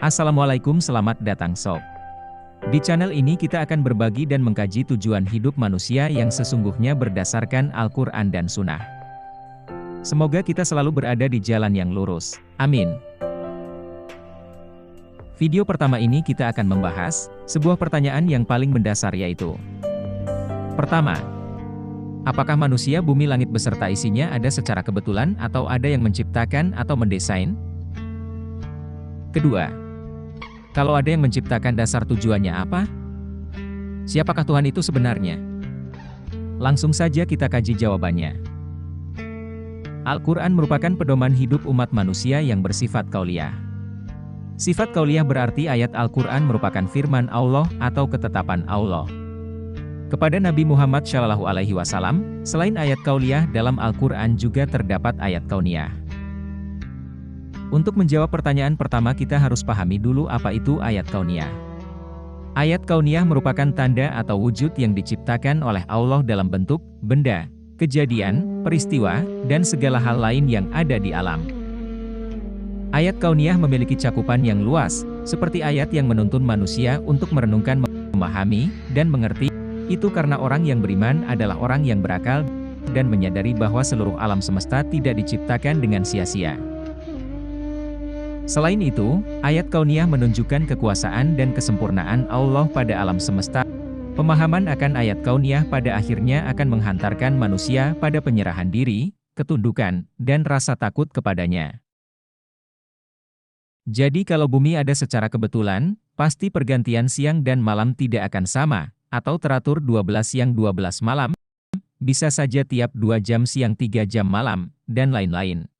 Assalamualaikum, selamat datang sob. Di channel ini kita akan berbagi dan mengkaji tujuan hidup manusia yang sesungguhnya berdasarkan Al-Quran dan Sunnah. Semoga kita selalu berada di jalan yang lurus. Amin. Video pertama ini kita akan membahas sebuah pertanyaan yang paling mendasar, yaitu: pertama, apakah manusia, bumi, langit beserta isinya ada secara kebetulan atau ada yang menciptakan atau mendesain? Kedua, kalau ada yang menciptakan, dasar tujuannya apa? Siapakah Tuhan itu sebenarnya? Langsung saja kita kaji jawabannya. Al-Quran merupakan pedoman hidup umat manusia yang bersifat qauliyah. Sifat qauliyah berarti ayat Al-Quran merupakan firman Allah atau ketetapan Allah kepada Nabi Muhammad SAW. Selain ayat qauliyah, dalam Al-Quran juga terdapat ayat kauniyah. Untuk menjawab pertanyaan pertama, kita harus pahami dulu apa itu ayat kauniyah. Ayat kauniyah merupakan tanda atau wujud yang diciptakan oleh Allah dalam bentuk benda, kejadian, peristiwa, dan segala hal lain yang ada di alam. Ayat kauniyah memiliki cakupan yang luas, seperti ayat yang menuntun manusia untuk merenungkan, memahami, dan mengerti. Itu karena orang yang beriman adalah orang yang berakal dan menyadari bahwa seluruh alam semesta tidak diciptakan dengan sia-sia. Selain itu, ayat kauniyah menunjukkan kekuasaan dan kesempurnaan Allah pada alam semesta. Pemahaman akan ayat kauniyah pada akhirnya akan menghantarkan manusia pada penyerahan diri, ketundukan, dan rasa takut kepadanya. Jadi kalau bumi ada secara kebetulan, pasti pergantian siang dan malam tidak akan sama, atau teratur 12 siang 12 malam, bisa saja tiap 2 jam siang 3 jam malam, dan lain-lain.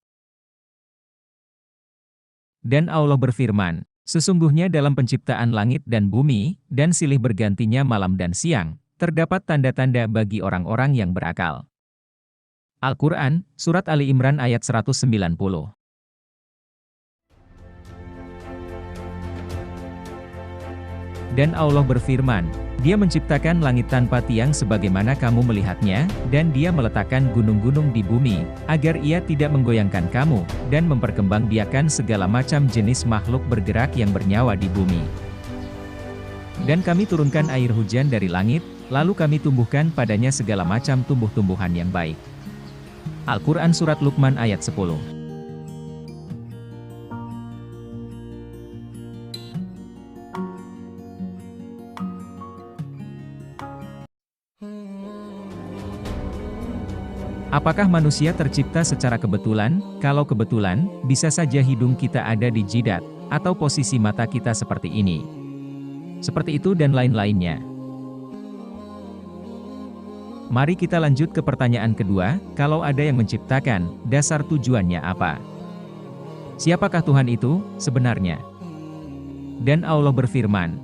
Dan Allah berfirman, sesungguhnya dalam penciptaan langit dan bumi, dan silih bergantinya malam dan siang, terdapat tanda-tanda bagi orang-orang yang berakal. Al-Quran, Surat Ali Imran ayat 190. Dan Allah berfirman, Dia menciptakan langit tanpa tiang sebagaimana kamu melihatnya, dan Dia meletakkan gunung-gunung di bumi, agar Ia tidak menggoyangkan kamu, dan memperkembangbiakan segala macam jenis makhluk bergerak yang bernyawa di bumi. Dan kami turunkan air hujan dari langit, lalu kami tumbuhkan padanya segala macam tumbuh-tumbuhan yang baik. Al-Quran Surat Luqman ayat 10. Apakah manusia tercipta secara kebetulan? Kalau kebetulan, bisa saja hidung kita ada di jidat, atau posisi mata kita seperti ini. Seperti itu dan lain-lainnya. Mari kita lanjut ke pertanyaan kedua, kalau ada yang menciptakan, dasar tujuannya apa? Siapakah Tuhan itu sebenarnya? Dan Allah berfirman,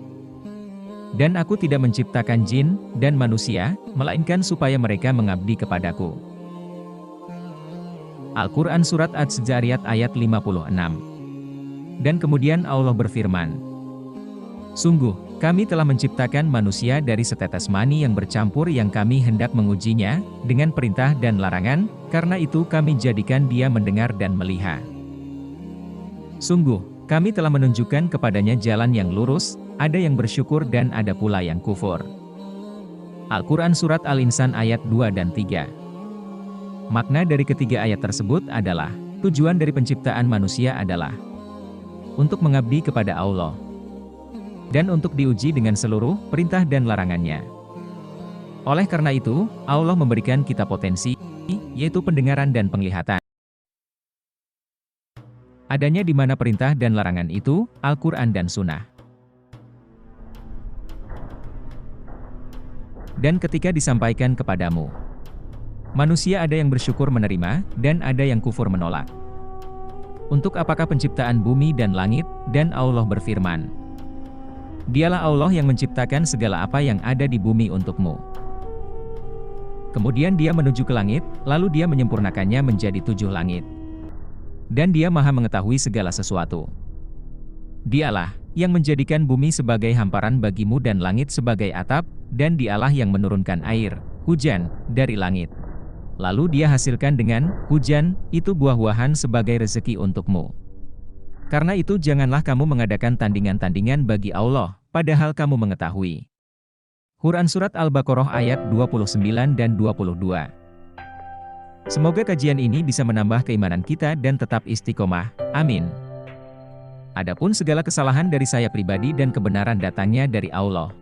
dan aku tidak menciptakan jin dan manusia, melainkan supaya mereka mengabdi kepadaku. Al-Quran Surat Az-Zariyat ayat 56. Dan kemudian Allah berfirman, sungguh, kami telah menciptakan manusia dari setetes mani yang bercampur yang kami hendak mengujinya, dengan perintah dan larangan, karena itu kami jadikan dia mendengar dan melihat. Sungguh, kami telah menunjukkan kepadanya jalan yang lurus, ada yang bersyukur dan ada pula yang kufur. Al-Quran Surat Al-Insan ayat 2 dan 3. Makna dari ketiga ayat tersebut adalah, tujuan dari penciptaan manusia adalah untuk mengabdi kepada Allah, dan untuk diuji dengan seluruh perintah dan larangannya. Oleh karena itu, Allah memberikan kita potensi, yaitu pendengaran dan penglihatan. Adanya di mana perintah dan larangan itu, Al-Quran dan Sunnah. Dan ketika disampaikan kepadamu, manusia ada yang bersyukur menerima, dan ada yang kufur menolak. Untuk apakah penciptaan bumi dan langit? Dan Allah berfirman, Dialah Allah yang menciptakan segala apa yang ada di bumi untukmu. Kemudian Dia menuju ke langit, lalu Dia menyempurnakannya menjadi 7 langit. Dan Dia Maha mengetahui segala sesuatu. Dialah yang menjadikan bumi sebagai hamparan bagimu dan langit sebagai atap, dan Dialah yang menurunkan air, hujan, dari langit. Lalu Dia hasilkan dengan hujan itu buah-buahan sebagai rezeki untukmu. Karena itu janganlah kamu mengadakan tandingan-tandingan bagi Allah, padahal kamu mengetahui. Quran Surat Al-Baqarah ayat 29 dan 22. Semoga kajian ini bisa menambah keimanan kita dan tetap istiqomah. Amin. Adapun segala kesalahan dari saya pribadi dan kebenaran datangnya dari Allah.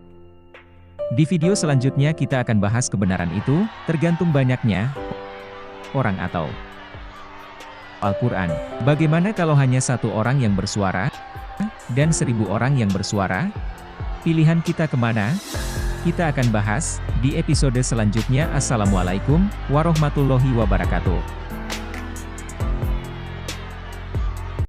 Di video selanjutnya kita akan bahas kebenaran itu, tergantung banyaknya orang atau Al-Quran. Bagaimana kalau hanya satu orang yang bersuara, dan 1000 orang yang bersuara? Pilihan kita kemana? Kita akan bahas di episode selanjutnya. Assalamualaikum warahmatullahi wabarakatuh.